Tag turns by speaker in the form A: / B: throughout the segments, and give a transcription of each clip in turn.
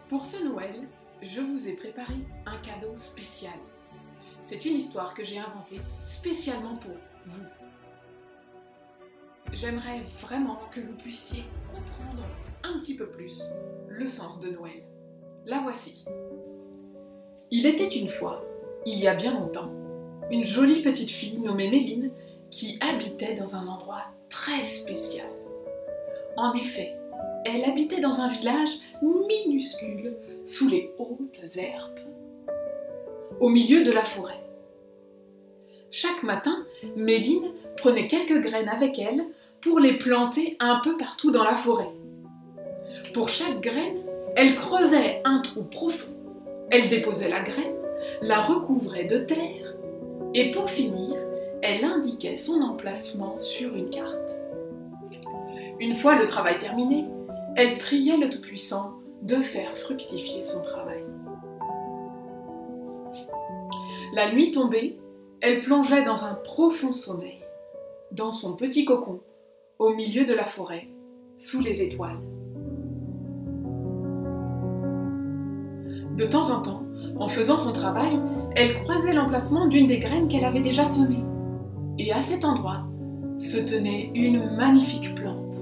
A: Pour ce Noël, je vous ai préparé un cadeau spécial. C'est une histoire que j'ai inventée spécialement pour vous. J'aimerais vraiment que vous puissiez comprendre un petit peu plus le sens de Noël. La voici. Il était une fois, il y a bien longtemps, une jolie petite fille nommée Méline qui habitait dans un endroit très spécial. En effet, elle habitait dans un village minuscule sous les hautes herbes, au milieu de la forêt. Chaque matin, Méline prenait quelques graines avec elle pour les planter un peu partout dans la forêt. Pour chaque graine, elle creusait un trou profond. Elle déposait la graine, la recouvrait de terre et pour finir, elle indiquait son emplacement sur une carte. Une fois le travail terminé, elle priait le Tout-Puissant de faire fructifier son travail. La nuit tombée, elle plongeait dans un profond sommeil, dans son petit cocon, au milieu de la forêt, sous les étoiles. De temps en temps, en faisant son travail, elle croisait l'emplacement d'une des graines qu'elle avait déjà semées. Et à cet endroit se tenait une magnifique plante,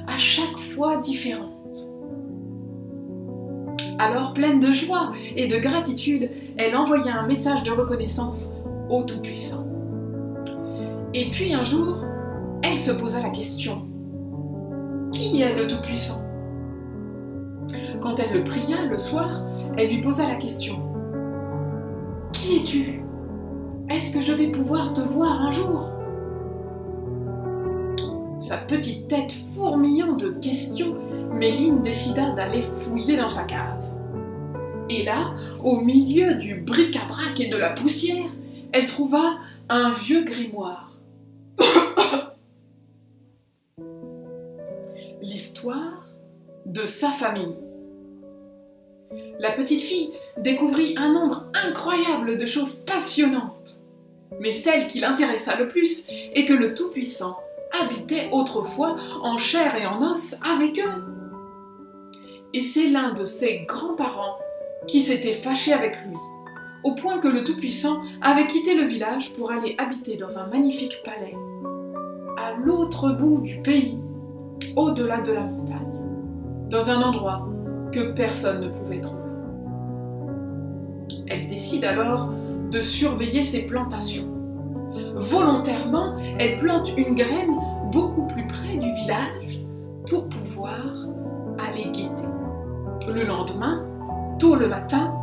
A: à chaque fois différente. Alors, pleine de joie et de gratitude, elle envoya un message de reconnaissance au Tout-Puissant. Et puis un jour, elle se posa la question: qui est le Tout-Puissant? Quand elle le pria le soir, elle lui posa la question: qui es-tu? Est-ce que je vais pouvoir te voir un jour? Sa petite tête fourmillant de questions, Méline décida d'aller fouiller dans sa cave. Et là, au milieu du bric-à-brac et de la poussière, elle trouva un vieux grimoire. L'histoire de sa famille. La petite fille découvrit un nombre incroyable de choses passionnantes. Mais celle qui l'intéressa le plus est que le Tout-Puissant habitait autrefois en chair et en os avec eux. Et c'est l'un de ses grands-parents qui s'était fâché avec lui, au point que le Tout-Puissant avait quitté le village pour aller habiter dans un magnifique palais, à l'autre bout du pays, au-delà de la montagne, dans un endroit que personne ne pouvait trouver. Elle décide alors de surveiller ses plantations. Volontairement, elle plante une graine beaucoup plus près du village pour pouvoir aller guetter. Le lendemain, tôt le matin,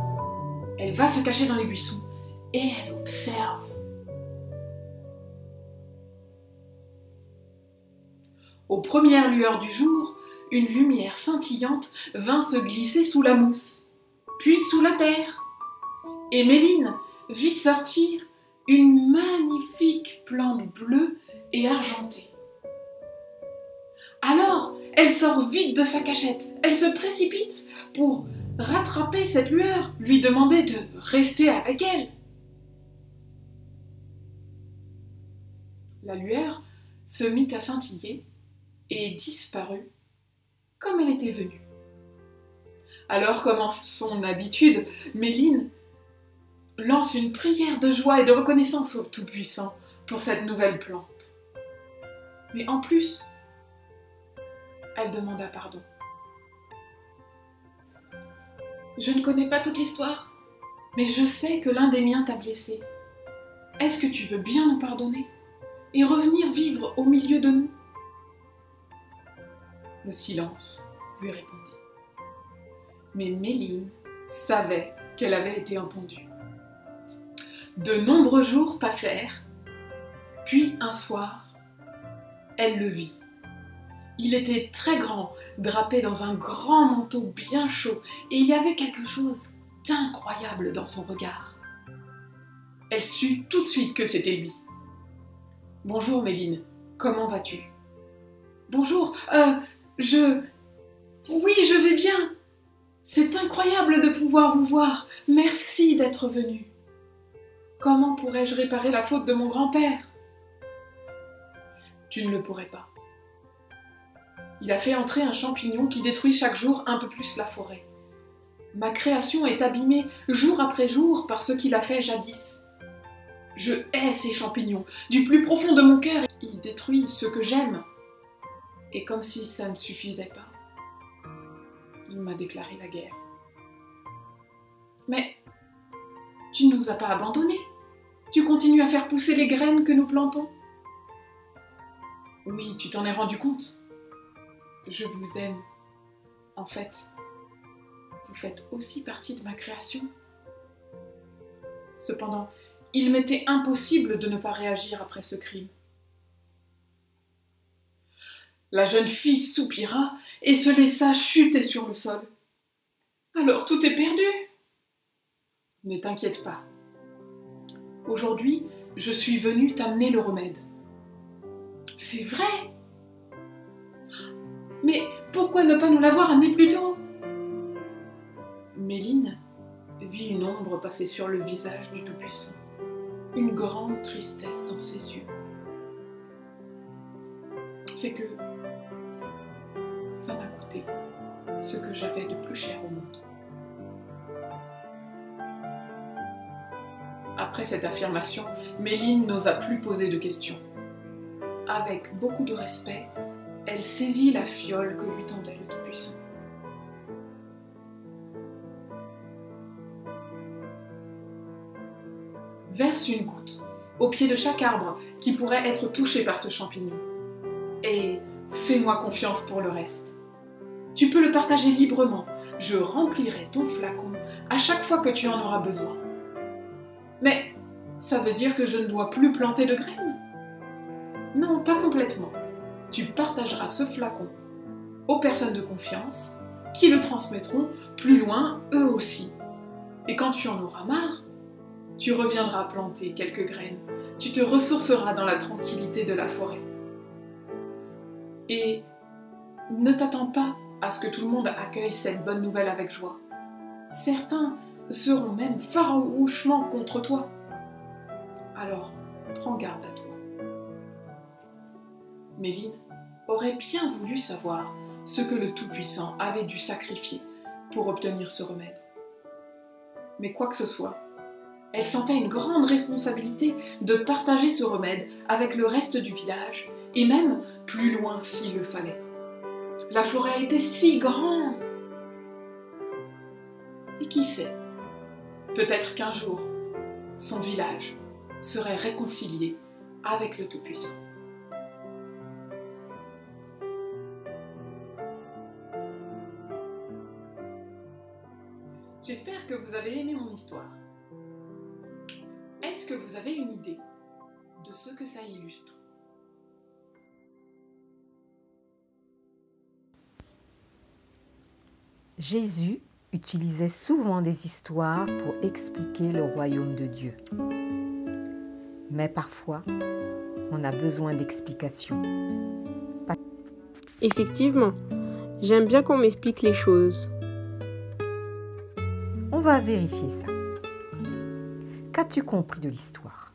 A: elle va se cacher dans les buissons et elle observe. Aux premières lueurs du jour, une lumière scintillante vint se glisser sous la mousse, puis sous la terre. Et Méline vit sortir une magnifique plante bleue et argentée. Alors, elle sort vite de sa cachette, elle se précipite pour rattraper cette lueur, lui demander de rester avec elle. La lueur se mit à scintiller et disparut comme elle était venue. Alors, comme en son habitude, Méline lance une prière de joie et de reconnaissance au Tout-Puissant pour cette nouvelle plante. Mais en plus, elle demanda pardon. Je ne connais pas toute l'histoire, mais je sais que l'un des miens t'a blessé. Est-ce que tu veux bien nous pardonner et revenir vivre au milieu de nous? Le silence lui répondit. Mais Méline savait qu'elle avait été entendue. De nombreux jours passèrent, puis un soir, elle le vit. Il était très grand, drapé dans un grand manteau bien chaud, et il y avait quelque chose d'incroyable dans son regard. Elle sut tout de suite que c'était lui. « Bonjour Méline, comment vas-tu ?»« Bonjour, Oui, je vais bien. C'est incroyable de pouvoir vous voir. Merci d'être venu. Comment pourrais-je réparer la faute de mon grand-père? » Tu ne le pourrais pas. Il a fait entrer un champignon qui détruit chaque jour un peu plus la forêt. Ma création est abîmée jour après jour par ce qu'il a fait jadis. Je hais ces champignons. Du plus profond de mon cœur, ils détruisent ce que j'aime. Et comme si ça ne suffisait pas, il m'a déclaré la guerre. Mais tu ne nous as pas abandonnés. Tu continues à faire pousser les graines que nous plantons. Oui, tu t'en es rendu compte. Je vous aime. En fait, vous faites aussi partie de ma création. Cependant, il m'était impossible de ne pas réagir après ce crime. La jeune fille soupira et se laissa chuter sur le sol. Alors tout est perdu. Ne t'inquiète pas. Aujourd'hui, je suis venue t'amener le remède. C'est vrai? Mais pourquoi ne pas nous l'avoir amené plus tôt? Méline vit une ombre passer sur le visage du Tout-Puissant, une grande tristesse dans ses yeux. C'est que ça m'a coûté ce que j'avais de plus cher au monde. Après cette affirmation, Méline n'osa plus poser de questions. Avec beaucoup de respect, elle saisit la fiole que lui tendait le Tout-Puissant. Verse une goutte au pied de chaque arbre qui pourrait être touché par ce champignon. Et fais-moi confiance pour le reste. Tu peux le partager librement. Je remplirai ton flacon à chaque fois que tu en auras besoin. Mais ça veut dire que je ne dois plus planter de graines? Non, pas complètement. Tu partageras ce flacon aux personnes de confiance qui le transmettront plus loin eux aussi. Et quand tu en auras marre, tu reviendras planter quelques graines. Tu te ressourceras dans la tranquillité de la forêt. Et ne t'attends pas à ce que tout le monde accueille cette bonne nouvelle avec joie. Certains seront même farouchement contre toi. Alors, prends garde à toi. Méline aurait bien voulu savoir ce que le Tout-Puissant avait dû sacrifier pour obtenir ce remède. Mais quoi que ce soit, elle sentait une grande responsabilité de partager ce remède avec le reste du village, et même plus loin s'il le fallait. La forêt était si grande. Et qui sait, peut-être qu'un jour, son village serait réconcilié avec le Tout-Puissant. J'espère que vous avez aimé mon histoire. Est-ce que vous avez une idée de ce que ça illustre?
B: Jésus utilisait souvent des histoires pour expliquer le royaume de Dieu. Mais parfois, on a besoin d'explications.
C: Effectivement, j'aime bien qu'on m'explique les choses.
B: On va vérifier ça. Qu'as-tu compris de l'histoire?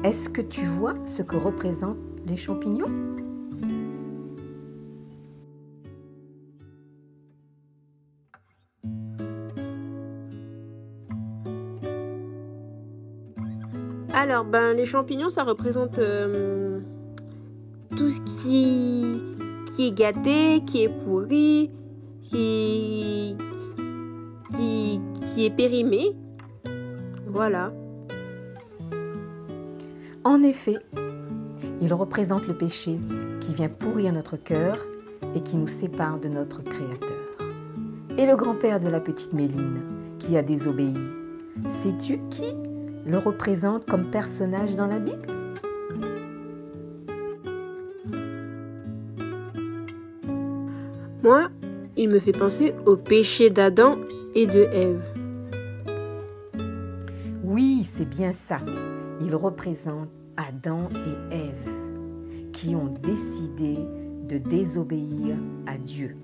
B: Est-ce que tu vois ce que représentent les champignons?
C: Alors, les champignons, ça représente tout ce qui est gâté, qui est pourri, qui est périmé. Voilà.
B: En effet, il représente le péché qui vient pourrir notre cœur et qui nous sépare de notre Créateur. Et le grand-père de la petite Méline qui a désobéi, sais-tu qui le représente comme personnage dans la Bible?
C: Moi, il me fait penser au péché d'Adam et de Ève.
B: Oui, c'est bien ça. Il représente Adam et Ève qui ont décidé de désobéir à Dieu.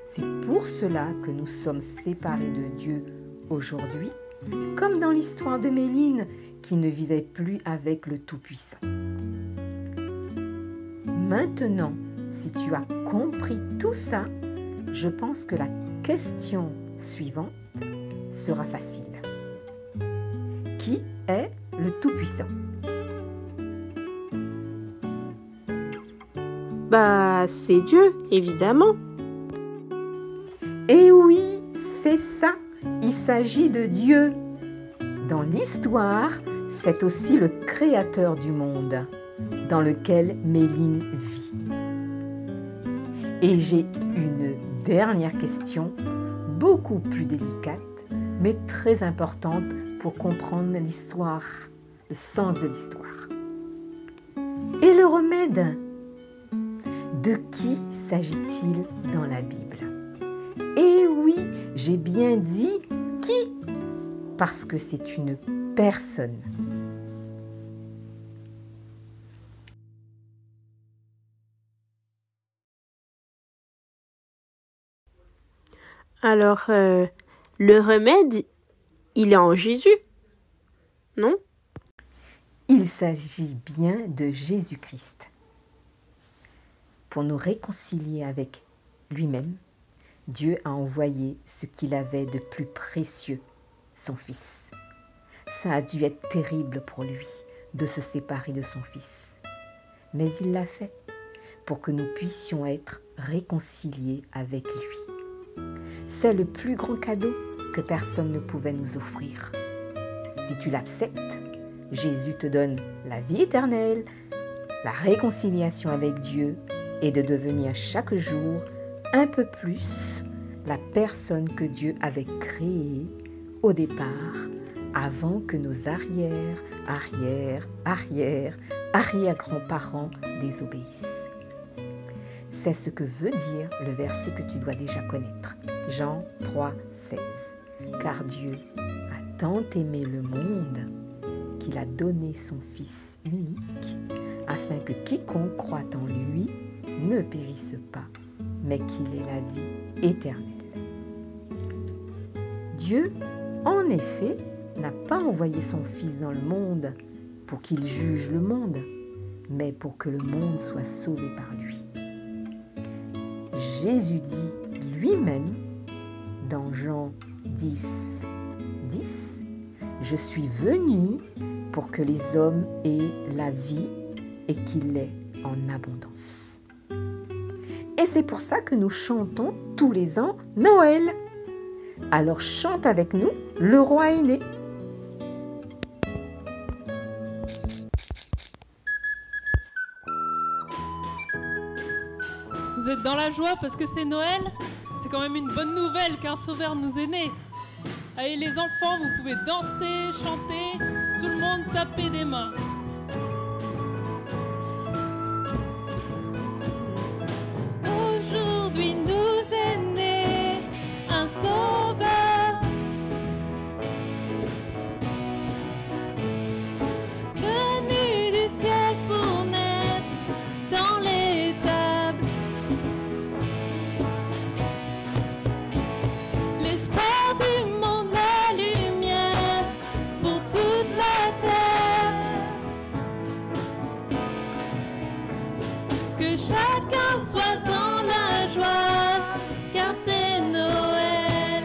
B: C'est pour cela que nous sommes séparés de Dieu aujourd'hui, comme dans l'histoire de Méline qui ne vivait plus avec le Tout-Puissant. Maintenant, si tu as compris tout ça, je pense que la question suivante sera facile. Qui est le Tout-Puissant?
C: C'est Dieu, évidemment.
B: Eh oui, c'est ça, il s'agit de Dieu. Dans l'histoire, c'est aussi le créateur du monde dans lequel Méline vit. Et j'ai une dernière question, beaucoup plus délicate, mais très importante pour comprendre l'histoire, le sens de l'histoire. Et le remède? De qui s'agit-il dans la Bible? Eh oui, j'ai bien dit qui, parce que c'est une personne.
C: Alors, le remède, il est en Jésus, non?
B: Il s'agit bien de Jésus-Christ. Pour nous réconcilier avec lui-même, Dieu a envoyé ce qu'il avait de plus précieux, son Fils. Ça a dû être terrible pour lui de se séparer de son Fils. Mais il l'a fait pour que nous puissions être réconciliés avec lui. C'est le plus grand cadeau que personne ne pouvait nous offrir. Si tu l'acceptes, Jésus te donne la vie éternelle, la réconciliation avec Dieu et de devenir chaque jour un peu plus la personne que Dieu avait créée au départ, avant que nos arrière-grands-parents désobéissent. C'est ce que veut dire le verset que tu dois déjà connaître. Jean 3, 16. Car Dieu a tant aimé le monde qu'il a donné son Fils unique, afin que quiconque croit en lui ne périsse pas, mais qu'il ait la vie éternelle. Dieu, en effet, n'a pas envoyé son Fils dans le monde pour qu'il juge le monde, mais pour que le monde soit sauvé par lui. Jésus dit lui-même dans Jean 10, 10, « Je suis venu pour que les hommes aient la vie et qu'il l'ait en abondance. » Et c'est pour ça que nous chantons tous les ans Noël. Alors chante avec nous, le roi est né.
D: Vous êtes dans la joie parce que c'est Noël? C'est quand même une bonne nouvelle qu'un sauveur nous est né. Allez les enfants, vous pouvez danser, chanter, tout le monde taper des mains. Aujourd'hui nous est né un sauveur, venu du ciel pour naître dans l'étable. L'espoir du monde, la lumière pour toute la terre. Que chacun soit dans la joie, car c'est Noël.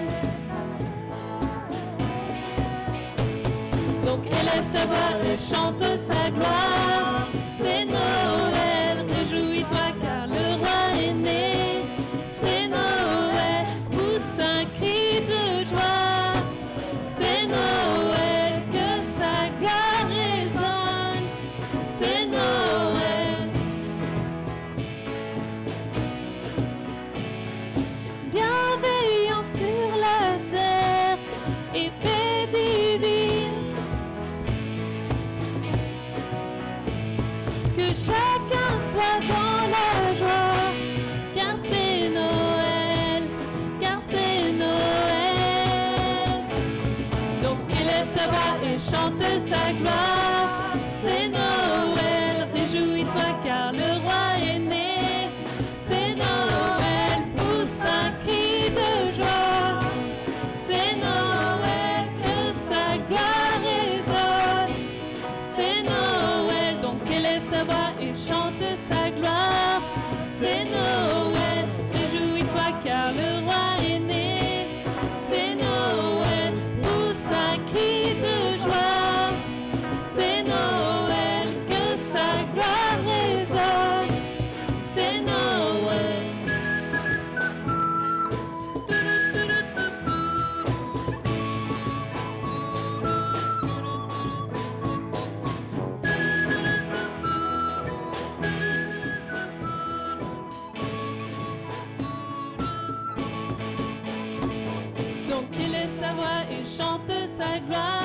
D: Donc élève ta voix et chante sa gloire. C'est Noël, réjouis-toi car le roi est né. C'est Noël, pousse un cri de joie. C'est Noël, que sa gloire résonne. C'est Noël. Bienveillance sur la terre et paix divine. Que chacun soit dans la joie, car c'est Noël, car c'est Noël. Donc élève ta voix et chante sa gloire. C'est Noël, réjouis-toi car le roi est né. C'est Noël, pousse un cri de joie. C'est Noël, que sa gloire résonne. C'est Noël, donc élève ta voix et chante sa gloire. C'est Noël, réjouis-toi car le roi est né. chante sa gloire.